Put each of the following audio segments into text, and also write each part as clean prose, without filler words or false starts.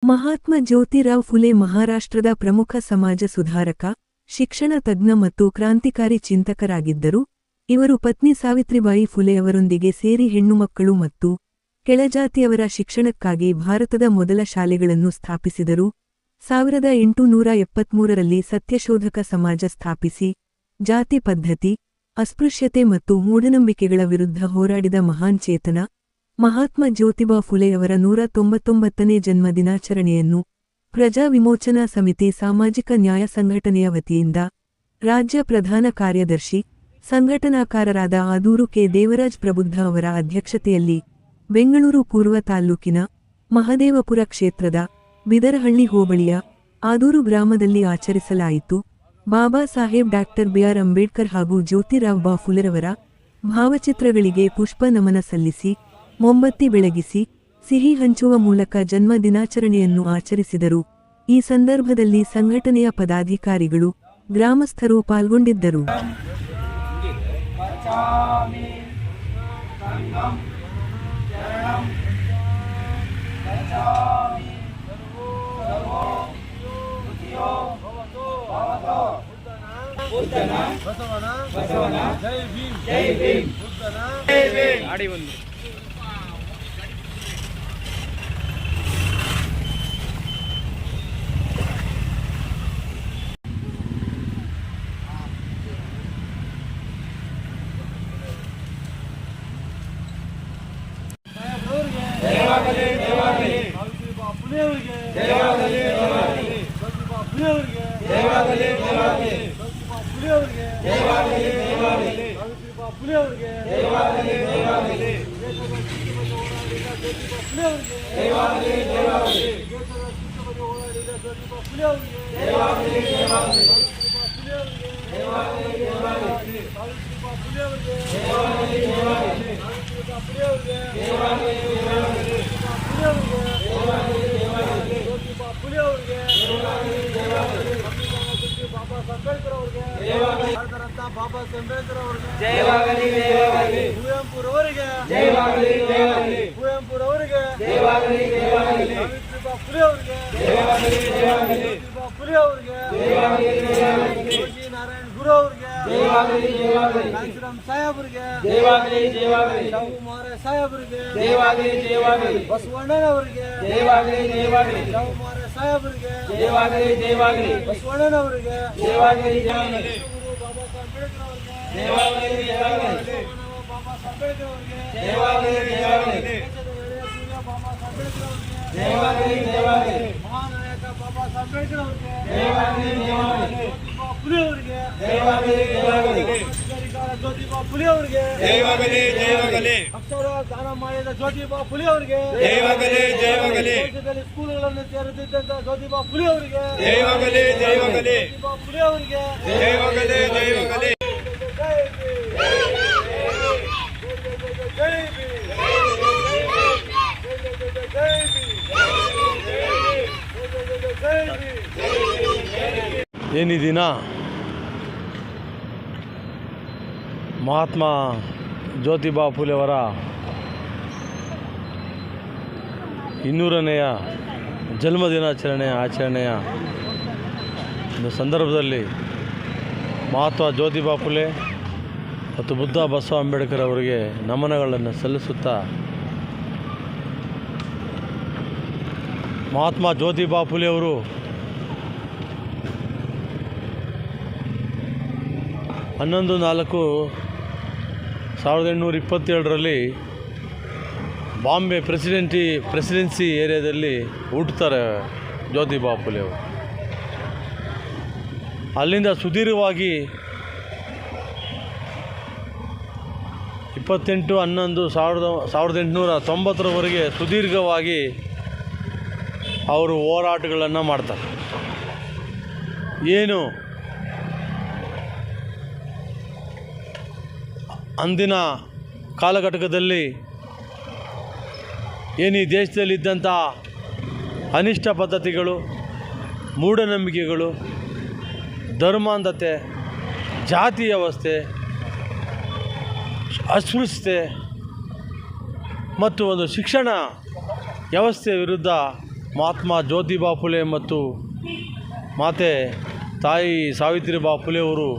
ಮಹಾತ್ಮ ಜ್ಯೋತಿರಾವ್ ಫುಲೆ ಮಹಾರಾಷ್ಟ್ರದ ಪ್ರಮುಖ ಸಮಾಜ ಸುಧಾರಕ, ಶಿಕ್ಷಣ ತಜ್ಞ ಮತ್ತು ಕ್ರಾಂತಿಕಾರಿ ಚಿಂತಕರಾಗಿದ್ದರು. ಇವರು ಪತ್ನಿ ಸಾವಿತ್ರಿಬಾಯಿ ಫುಲೆಯವರೊಂದಿಗೆ ಸೇರಿ ಹೆಣ್ಣುಮಕ್ಕಳು ಮತ್ತು ಕೆಳಜಾತಿಯವರ ಶಿಕ್ಷಣಕ್ಕಾಗಿ ಭಾರತದ ಮೊದಲ ಶಾಲೆಗಳನ್ನು ಸ್ಥಾಪಿಸಿದರು. 1873ರಲ್ಲಿ ಸತ್ಯಶೋಧಕ ಸಮಾಜ ಸ್ಥಾಪಿಸಿ ಜಾತಿ ಪದ್ಧತಿ, ಅಸ್ಪೃಶ್ಯತೆ ಮತ್ತು ಮೂಢನಂಬಿಕೆಗಳ ವಿರುದ್ಧ ಹೋರಾಡಿದ ಮಹಾನ್ ಚೇತನ ಮಹಾತ್ಮ ಜ್ಯೋತಿಬಾ ಫುಲೆಯವರ 199ನೇ ಜನ್ಮ ದಿನಾಚರಣೆಯನ್ನು ಪ್ರಜಾ ವಿಮೋಚನಾ ಸಮಿತಿ ಸಾಮಾಜಿಕ ನ್ಯಾಯ ಸಂಘಟನೆಯ ವತಿಯಿಂದ ರಾಜ್ಯ ಪ್ರಧಾನ ಕಾರ್ಯದರ್ಶಿ, ಸಂಘಟನಾಕಾರರಾದ ಆದೂರು ಕೆ. ದೇವರಾಜ್ ಪ್ರಬುದ್ಧ ಅವರ ಅಧ್ಯಕ್ಷತೆಯಲ್ಲಿ ಬೆಂಗಳೂರು ಪೂರ್ವ ತಾಲ್ಲೂಕಿನ ಮಹದೇವಪುರ ಕ್ಷೇತ್ರದ ಬಿದರಹಳ್ಳಿ ಹೋಬಳಿಯ ಆದೂರು ಗ್ರಾಮದಲ್ಲಿ ಆಚರಿಸಲಾಯಿತು. Baba Saheb doctor B R. ಅಂಬೇಡ್ಕರ್ ಹಾಗೂ ಜ್ಯೋತಿರಾವ್ ಬಾ ಫುಲೆರವರ ಭಾವಚಿತ್ರಗಳಿಗೆ ಪುಷ್ಪ ನಮನ ಸಲ್ಲಿಸಿ, ಮೊಂಬತ್ತಿ ಬೆಳಗಿಸಿ, ಸಿಹಿ ಹಂಚುವ ಮೂಲಕ ಜನ್ಮ ದಿನಾಚರಣೆಯನ್ನು ಆಚರಿಸಿದರು. ಈ ಸಂದರ್ಭದಲ್ಲಿ ಸಂಘಟನೆಯ ಪದಾಧಿಕಾರಿಗಳು, ಗ್ರಾಮಸ್ಥರು ಪಾಲ್ಗೊಂಡಿದ್ದರು. ಬಾಬಾ ಅಂಬೇಡ್ಕರ್ ಅವರಿಗೆ ಜಯವಾಗಲಿ, ಜಯವಾಗಲಿ. ಕುವೆಂಪುರವರಿಗೆ ಜಯವಾಗಲಿ, ಜಯವಾಗಲಿ. ಕುವೆಂಪುರವರಿಗೆ ಜಯವಾಗಲಿ, ಜಯವಾಗಲಿ. ಸಾವಿತ್ರಿಬಾಯಿ ಫುಲೆ ಅವರಿಗೆ ಜಯವಾಗಲಿ, ಜಯವಾಗಲಿ. ಸಾವಿತ್ರಿಬಾಯಿ ಫುಲೆ ಅವರಿಗೆ ಜಯವಾಗಲಿ, ಜಯವಾಗಲಿ. ಜೋಶಿ ನಾರಾಯಣ ಗುರು ಅವರಿಗೆ ಜಯವಾಗಲಿ, ಜಯವಾಗಲಿ. ಕಾಂಚೀರಾಮ್ ಸಾಹೇಬರಿಗೆ ಜಯವಾಗಲಿ, ಜಯವಾಗಲಿ. ಶಾಹುಮಾರ ಸಾಹೇಬರಿಗೆ ಜಯವಾಗಲಿ, ಜಯವಾಗಲಿ. ಬಸವಣ್ಣನವರಿಗೆ ಜಯವಾಗಲಿ, ಜಯವಾಗಲಿ. ಶಾಹುಮಾರ ಸಾಹೇಬರಿಗೆ ಜಯವಾಗಲಿ, ಜಯವಾಗಲಿ. ಬಸವಣ್ಣನವರಿಗೆ ಜಯವಾಗಲಿ, ಜಯವಾಗಲಿ. ಬಾಬಾ ಅಂಬೇಡ್ಕರ್ ಅವರಿಗೆ ಜಯವಾಗಲಿ, ಜಯವಾಗಲಿ. ಬಾಬಾ ಅಂಬೇಡ್ಕರ್ ಅವರಿಗೆ ಜಯವಾಗಲಿ, ಜಯವಾಗಲಿ. ಬಾಬಾ ಅಂಬೇಡ್ಕರ್ ಅವರಿಗೆ ಜಯವಾಗಲಿ, ಜಯವಾಗಲಿ. ಮಹಾನ್ ನಾಯಕ ಬಾಬಾ ಅಂಬೇಡ್ಕರ್ ಅವರಿಗೆ ಜಯವಾಗಲಿ, ಜಯವಾಗಲಿ. ಜ್ಯೋತಿಬಾ ಫುಲೆ ಅವರಿಗೆ ಜಯವಾಗಲಿ, ಜಯವಾಗಲಿ. ಜ್ಯೋತಿಬಾ ಫುಲೆ ಅವರಿಗೆ ಜಯವಾಗಲಿ, ಜಯವಾಗಲಿ. ಅಕ್ಷರ ದಾನ ಮಾಡಿದ ಜ್ಯೋತಿಬಾ ಫುಲೆ ಅವರಿಗೆ ಜಯವಾಗಲಿ, ಜಯವಾಗಲಿ. ದೇಶದಲ್ಲಿ ಸ್ಕೂಲ್ಗಳನ್ನು ತೆರೆದಿದ್ದಂತ ಜ್ಯೋತಿಬಾ ಫುಲೆ ಅವರಿಗೆ ಜಯವಾಗಲಿ, ಜಯವಾಗಲಿ. ಜ್ಯೋತಿಬಾ ಫುಲೆ ಅವರಿಗೆ ಜಯವಾಗಲಿ, ಜಯವಾಗಲಿ. ಏನು ಈ ದಿನ ಮಹಾತ್ಮ ಜ್ಯೋತಿಬಾ ಫುಲೆಯವರ 200ನೆಯ ಜನ್ಮದಿನಾಚರಣೆಯ ಆಚರಣೆಯ ಒಂದು ಸಂದರ್ಭದಲ್ಲಿ ಮಹಾತ್ಮ ಜ್ಯೋತಿಬಾ ಫುಲೆ ಮತ್ತು ಬುದ್ಧ ಬಸವ ಅಂಬೇಡ್ಕರ್ ಅವರಿಗೆ ನಮನಗಳನ್ನು ಸಲ್ಲಿಸುತ್ತಾ, ಮಹಾತ್ಮ ಜ್ಯೋತಿಬಾ ಫುಲೆಯವರು 11/4/1827ರಲ್ಲಿ ಬಾಂಬೆ ಪ್ರೆಸಿಡೆನ್ಸಿ ಏರಿಯಾದಲ್ಲಿ ಹುಟ್ಟುತ್ತಾರೆ ಜ್ಯೋತಿಬಾ ಫುಲೆಯವರು. ಅಲ್ಲಿಂದ ಸುದೀರ್ಘವಾಗಿ 28/11/1890ರವರೆಗೆ ಸುದೀರ್ಘವಾಗಿ ಅವರು ಹೋರಾಟಗಳನ್ನು ಮಾಡ್ತಾರೆ. ಏನು ಅಂದಿನ ಕಾಲಘಟ್ಟದಲ್ಲಿ ಏನು ಈ ದೇಶದಲ್ಲಿದ್ದಂಥ ಅನಿಷ್ಟ ಪದ್ಧತಿಗಳು, ಮೂಢನಂಬಿಕೆಗಳು, ಧರ್ಮಾಂಧತೆ, ಜಾತಿ ವ್ಯವಸ್ಥೆ, ಅಸ್ಪೃಶ್ಯತೆ ಮತ್ತು ಒಂದು ಶಿಕ್ಷಣ ವ್ಯವಸ್ಥೆಯ ವಿರುದ್ಧ ಮಹಾತ್ಮ ಜ್ಯೋತಿಬಾ ಫುಲೆ ಮತ್ತು ಮಾತೆ ತಾಯಿ ಸಾವಿತ್ರಿಬಾ ಫುಲೆಯವರು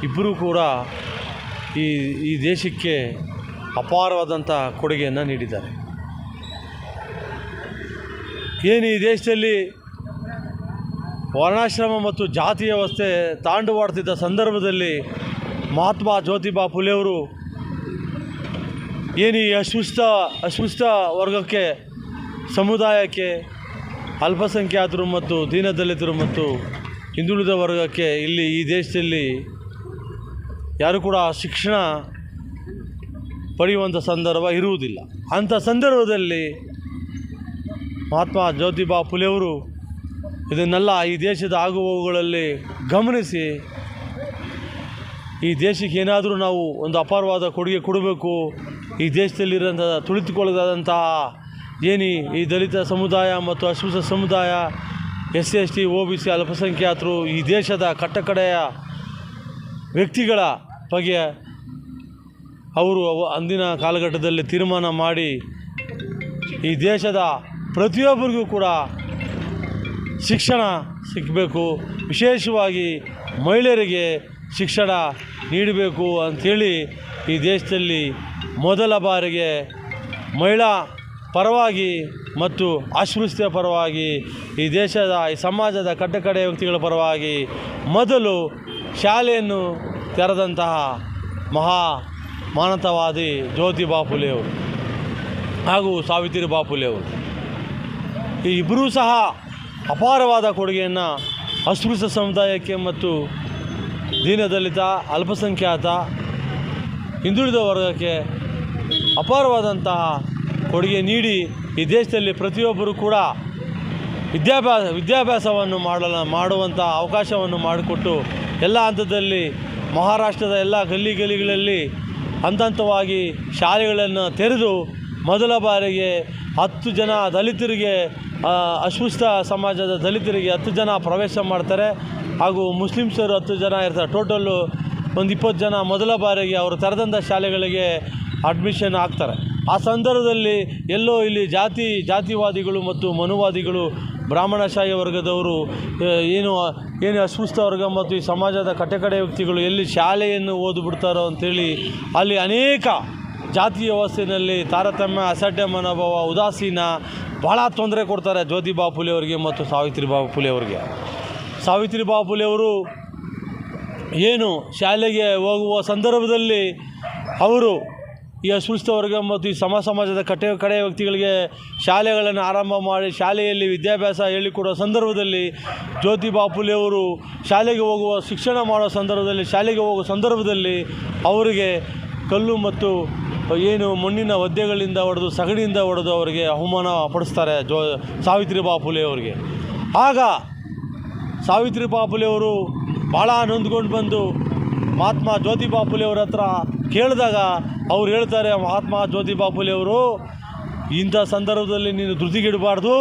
ಇಬ್ಬರೂ ಕೂಡ ಈ ದೇಶಕ್ಕೆ ಅಪಾರವಾದಂಥ ಕೊಡುಗೆಯನ್ನು ನೀಡಿದ್ದಾರೆ. ಏನು ಈ ದೇಶದಲ್ಲಿ ವರ್ಣಾಶ್ರಮ ಮತ್ತು ಜಾತಿ ವ್ಯವಸ್ಥೆ ತಾಂಡವಾಡ್ತಿದ್ದ ಸಂದರ್ಭದಲ್ಲಿ ಮಹಾತ್ಮ ಜ್ಯೋತಿಬಾ ಫುಲೆಯವರು ಏನು ಈ ಅಸ್ಪೃಶ್ಯ ವರ್ಗಕ್ಕೆ, ಸಮುದಾಯಕ್ಕೆ, ಅಲ್ಪಸಂಖ್ಯಾತರು ಮತ್ತು ದೀನದಲಿತರು ಮತ್ತು ಹಿಂದುಳಿದ ವರ್ಗಕ್ಕೆ ಇಲ್ಲಿ ಈ ದೇಶದಲ್ಲಿ ಯಾರು ಕೂಡ ಶಿಕ್ಷಣ ಪಡೆಯುವಂಥ ಸಂದರ್ಭ ಇರುವುದಿಲ್ಲ. ಅಂಥ ಸಂದರ್ಭದಲ್ಲಿ ಮಹಾತ್ಮ ಜ್ಯೋತಿಬಾ ಫುಲೆಯವರು ಇದನ್ನೆಲ್ಲ ಈ ದೇಶದ ಆಗುಹೋಗುಗಳಲ್ಲಿ ಗಮನಿಸಿ ಈ ದೇಶಕ್ಕೆ ಏನಾದರೂ ನಾವು ಒಂದು ಅಪಾರವಾದ ಕೊಡುಗೆ ಕೊಡಬೇಕು, ಈ ದೇಶದಲ್ಲಿರೋಂಥ ತುಳಿತುಕೊಳ್ಳದಾದಂತಹ ಏನು ಈ ದಲಿತ ಸಮುದಾಯ ಮತ್ತು ಅಸ್ಪೃಶ್ಯ ಸಮುದಾಯ, SC OBC ಅಲ್ಪಸಂಖ್ಯಾತರು, ಈ ದೇಶದ ಕಟ್ಟಕಡೆಯ ವ್ಯಕ್ತಿಗಳ ಬಗ್ಗೆ ಅವರು ಅಂದಿನ ಕಾಲಘಟ್ಟದಲ್ಲಿ ತೀರ್ಮಾನ ಮಾಡಿ ಈ ದೇಶದ ಪ್ರತಿಯೊಬ್ಬರಿಗೂ ಕೂಡ ಶಿಕ್ಷಣ ಸಿಗಬೇಕು, ವಿಶೇಷವಾಗಿ ಮಹಿಳೆಯರಿಗೆ ಶಿಕ್ಷಣ ನೀಡಬೇಕು ಅಂಥೇಳಿ ಈ ದೇಶದಲ್ಲಿ ಮೊದಲ ಬಾರಿಗೆ ಮಹಿಳಾ ಪರವಾಗಿ ಮತ್ತು ಅಸ್ಪೃಶ್ಯ ಪರವಾಗಿ ಈ ದೇಶದ ಈ ಸಮಾಜದ ಕಟ್ಟಕಡೆಯ ವ್ಯಕ್ತಿಗಳ ಪರವಾಗಿ ಮೊದಲು ಶಾಲೆಯನ್ನು ತೆರೆದಂತಹ ಮಾನವತಾವಾದಿ ಜ್ಯೋತಿಬಾ ಫುಲೆಯವರು ಹಾಗೂ ಸಾವಿತ್ರಿಬಾ ಫುಲೆಯವರು ಈ ಇಬ್ಬರೂ ಸಹ ಅಪಾರವಾದ ಕೊಡುಗೆಯನ್ನು ಅಸ್ಪೃಶ್ಯ ಸಮುದಾಯಕ್ಕೆ ಮತ್ತು ದೀನದಲಿತ, ಅಲ್ಪಸಂಖ್ಯಾತ, ಹಿಂದುಳಿದ ವರ್ಗಕ್ಕೆ ಅಪಾರವಾದಂತಹ ಕೊಡುಗೆ ನೀಡಿ ಈ ದೇಶದಲ್ಲಿ ಪ್ರತಿಯೊಬ್ಬರೂ ಕೂಡ ವಿದ್ಯಾಭ್ಯಾಸವನ್ನು ಮಾಡುವಂಥ ಅವಕಾಶವನ್ನು ಮಾಡಿಕೊಟ್ಟು ಎಲ್ಲ ಹಂತದಲ್ಲಿ ಮಹಾರಾಷ್ಟ್ರದ ಎಲ್ಲ ಗಲ್ಲಿಗಳಲ್ಲಿ ಹಂತವಾಗಿ ಶಾಲೆಗಳನ್ನು ತೆರೆದು ಮೊದಲ ಬಾರಿಗೆ 10 ಜನ ದಲಿತರಿಗೆ, ಅಸ್ಪೃಶ್ಯ ಸಮಾಜದ ದಲಿತರಿಗೆ 10 ಜನ ಪ್ರವೇಶ ಮಾಡ್ತಾರೆ ಹಾಗೂ ಮುಸ್ಲಿಮ್ಸರು 10 ಜನ ಇರ್ತಾರೆ. ಟೋಟಲ್ಲು ಒಂದು 20 ಜನ ಮೊದಲ ಬಾರಿಗೆ ಅವರು ತೆರೆದಂಥ ಶಾಲೆಗಳಿಗೆ ಅಡ್ಮಿಷನ್ ಆಗ್ತಾರೆ. ಆ ಸಂದರ್ಭದಲ್ಲಿ ಎಲ್ಲೋ ಇಲ್ಲಿ ಜಾತಿವಾದಿಗಳು ಮತ್ತು ಮನುವಾದಿಗಳು, ಬ್ರಾಹ್ಮಣಶಾಹಿ ವರ್ಗದವರು, ಏನು ಅಸ್ಪೃಶ್ಯ ವರ್ಗ ಮತ್ತು ಈ ಸಮಾಜದ ಕಟ್ಟಕಡೆ ವ್ಯಕ್ತಿಗಳು ಎಲ್ಲಿ ಶಾಲೆಯನ್ನು ಓದಿಬಿಡ್ತಾರೋ ಅಂಥೇಳಿ ಅಲ್ಲಿ ಅನೇಕ ಜಾತಿ ವ್ಯವಸ್ಥೆಯಲ್ಲಿ ತಾರತಮ್ಯ, ಅಸಡ್ಡೆ ಮನೋಭಾವ, ಉದಾಸೀನ ಭಾಳ ತೊಂದರೆ ಕೊಡ್ತಾರೆ ಜ್ಯೋತಿಬಾ ಫುಲೆಯವರಿಗೆ ಮತ್ತು ಸಾವಿತ್ರಿಬಾ ಫುಲೆಯವರಿಗೆ. ಸಾವಿತ್ರಿಬಾ ಫುಲೆಯವರು ಏನು ಶಾಲೆಗೆ ಹೋಗುವ ಸಂದರ್ಭದಲ್ಲಿ ಅವರು ಈ ಅಸ್ಪೃಶ್ಯ ವರ್ಗ ಮತ್ತು ಈ ಸಮಾಜದ ಕಡೆ ವ್ಯಕ್ತಿಗಳಿಗೆ ಶಾಲೆಗಳನ್ನು ಆರಂಭ ಮಾಡಿ ಶಾಲೆಯಲ್ಲಿ ವಿದ್ಯಾಭ್ಯಾಸ ಹೇಳಿಕೊಡೋ ಸಂದರ್ಭದಲ್ಲಿ ಜ್ಯೋತಿಬಾ ಫುಲೆಯವರು ಶಾಲೆಗೆ ಹೋಗುವ ಶಿಕ್ಷಣ ಮಾಡೋ ಸಂದರ್ಭದಲ್ಲಿ ಅವರಿಗೆ ಕಲ್ಲು ಮತ್ತು ಏನು ಮಣ್ಣಿನ ಒದ್ದೆಗಳಿಂದ ಹೊಡೆದು, ಸಗಣಿಯಿಂದ ಹೊಡೆದು ಅವರಿಗೆ ಅವಮಾನ ಪಡಿಸ್ತಾರೆ ಸಾವಿತ್ರಿಬಾ ಫುಲೆಯವರಿಗೆ. ಆಗ ಸಾವಿತ್ರಿಬಾ ಫುಲೆಯವರು ಭಾಳ ನೊಂದ್ಕೊಂಡು ಬಂದು ಮಹಾತ್ಮ ಜ್ಯೋತಿಬಾ ಫುಲೆಯವರ ಹತ್ರ ಕೇಳಿದಾಗ ಅವ್ರು ಹೇಳ್ತಾರೆ, ಮಹಾತ್ಮ ಜ್ಯೋತಿಬಾ ಫುಲೆಯವರು, ಇಂಥ ಸಂದರ್ಭದಲ್ಲಿ ನೀನು ಧೃತಿಗೆಡಬಾರ್ದು,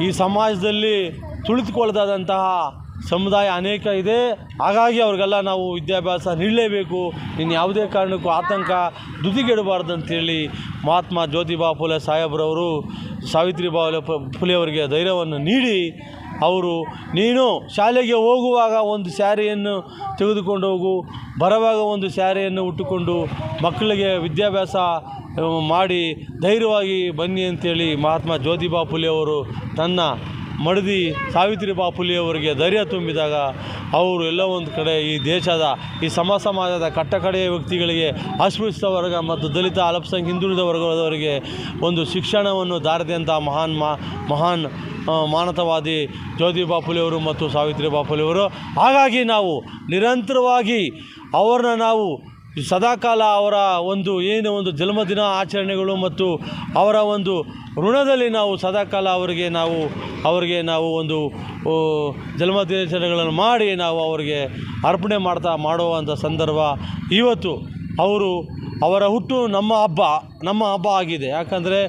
ಈ ಸಮಾಜದಲ್ಲಿ ತುಳಿದುಕೊಳ್ಳದಾದಂತಹ ಸಮುದಾಯ ಅನೇಕ ಇದೆ, ಹಾಗಾಗಿ ಅವ್ರಿಗೆಲ್ಲ ನಾವು ವಿದ್ಯಾಭ್ಯಾಸ ನೀಡಲೇಬೇಕು, ನೀನು ಯಾವುದೇ ಕಾರಣಕ್ಕೂ ಆತಂಕ ಧೃತಿಗೆಡಬಾರ್ದು ಅಂತೇಳಿ ಮಹಾತ್ಮ ಜ್ಯೋತಿಬಾ ಫುಲೆ ಸಾಹೇಬ್ರವರು ಸಾವಿತ್ರಿಬಾ ಫುಲೆಯವರಿಗೆ ಧೈರ್ಯವನ್ನು ನೀಡಿ ಅವರು, ನೀನು ಶಾಲೆಗೆ ಹೋಗುವಾಗ ಒಂದು ಸ್ಯಾರಿಯನ್ನು ತೆಗೆದುಕೊಂಡು ಹೋಗು, ಬರುವಾಗ ಒಂದು ಸ್ಯಾರಿಯನ್ನು ಉಟ್ಟುಕೊಂಡು ಮಕ್ಕಳಿಗೆ ವಿದ್ಯಾಭ್ಯಾಸ ಮಾಡಿ ಧೈರ್ಯವಾಗಿ ಬನ್ನಿ ಅಂತೇಳಿ ಮಹಾತ್ಮ ಜ್ಯೋತಿಬಾ ಫುಲೆಯವರು ತನ್ನ ಮಡದಿ ಸಾವಿತ್ರಿಬಾ ಫುಲೆಯವರಿಗೆ ಧೈರ್ಯ ತುಂಬಿದಾಗ ಅವರು ಎಲ್ಲ ಒಂದು ಕಡೆ ಈ ದೇಶದ ಈ ಸಮಾಜದ ಕಟ್ಟಕಡೆಯ ವ್ಯಕ್ತಿಗಳಿಗೆ, ಅಸ್ಪೃಶ್ಯ ವರ್ಗ ಮತ್ತು ದಲಿತ, ಅಲ್ಪಸಂಖ್ಯಾತ, ಹಿಂದುಳಿದ ವರ್ಗದವರಿಗೆ ಒಂದು ಶಿಕ್ಷಣವನ್ನು ದಾರಿದಂಥ ಮಹಾನ್ ಮಾನವತಾವಾದಿ ಜ್ಯೋತಿಬಾ ಫುಲೆಯವರು ಮತ್ತು ಸಾವಿತ್ರಿಬಾ ಫುಲೆಯವರು. ಹಾಗಾಗಿ ನಾವು ನಿರಂತರವಾಗಿ ಅವ್ರನ್ನ ನಾವು ಸದಾಕಾಲ ಅವರ ಒಂದು ಜನ್ಮದಿನ ಆಚರಣೆಗಳು ಮತ್ತು ಅವರ ಒಂದು ಋಣದಲ್ಲಿ ನಾವು ಸದಾಕಾಲ ಅವರಿಗೆ ನಾವು ಒಂದು ಜನ್ಮದಿನಾಚರಣೆಗಳನ್ನು ಮಾಡಿ ನಾವು ಅವರಿಗೆ ಅರ್ಪಣೆ ಮಾಡುವಂಥ ಸಂದರ್ಭ ಇವತ್ತು. ಅವರ ಹುಟ್ಟು ನಮ್ಮ ಹಬ್ಬ ಆಗಿದೆ. ಯಾಕಂದರೆ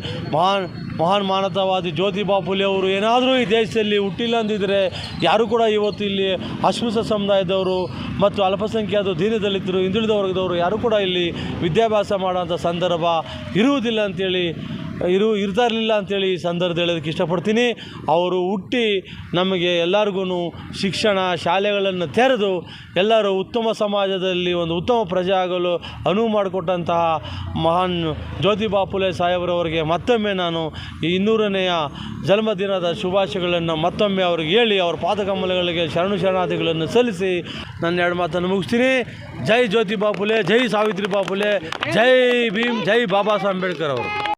ಮಹಾನ್ ಮಾನವತಾವಾದಿ ಜ್ಯೋತಿಬಾ ಫುಲೆಯವರು ಏನಾದರೂ ಈ ದೇಶದಲ್ಲಿ ಹುಟ್ಟಿಲ್ಲ ಅಂದಿದ್ದರೆ ಯಾರು ಕೂಡ ಇವತ್ತು ಇಲ್ಲಿ ಅಸ್ಪೃಶ್ಯ ಸಮುದಾಯದವರು ಮತ್ತು ಅಲ್ಪಸಂಖ್ಯಾತರು, ದೀನದಲಿತರು, ಹಿಂದುಳಿದ ವರ್ಗದವರು ಯಾರು ಕೂಡ ಇಲ್ಲಿ ವಿದ್ಯಾಭ್ಯಾಸ ಮಾಡೋಂಥ ಸಂದರ್ಭ ಇರುವುದಿಲ್ಲ ಅಂಥೇಳಿ ಇರ್ತಾ ಇರಲಿಲ್ಲ ಅಂತೇಳಿ ಈ ಸಂದರ್ಭದಲ್ಲಿ ಹೇಳೋದಕ್ಕೆ ಇಷ್ಟಪಡ್ತೀನಿ. ಅವರು ಹುಟ್ಟಿ ನಮಗೆ ಎಲ್ಲರಿಗೂ ಶಿಕ್ಷಣ ಶಾಲೆಗಳನ್ನು ತೆರೆದು ಎಲ್ಲರೂ ಉತ್ತಮ ಸಮಾಜದಲ್ಲಿ ಒಂದು ಉತ್ತಮ ಪ್ರಜೆ ಆಗಲು ಅನುವು ಮಾಡಿಕೊಟ್ಟಂತಹ ಮಹಾನ್ ಜ್ಯೋತಿಬಾ ಫುಲೆ ಸಾಹೇಬ್ರವರಿಗೆ ಮತ್ತೊಮ್ಮೆ ನಾನು ಈ 200ನೇ ಜನ್ಮದಿನದ ಶುಭಾಶಯಗಳನ್ನು ಮತ್ತೊಮ್ಮೆ ಅವ್ರಿಗೆ ಹೇಳಿ ಅವರ ಪಾದಕಮಲಗಳಿಗೆ ಶರಣಾರ್ಥಿಗಳನ್ನು ಸಲ್ಲಿಸಿ ನನ್ನ 2 ಮಾತನ್ನು ಮುಗಿಸ್ತೀನಿ. ಜೈ ಜ್ಯೋತಿಬಾ ಫುಲೆ, ಜೈ ಸಾವಿತ್ರಿಬಾ ಫುಲೆ, ಜೈ ಭೀಮ್, ಜೈ ಬಾಬಾ ಸಾಹೇಬ್ ಅಂಬೇಡ್ಕರ್ ಅವರು.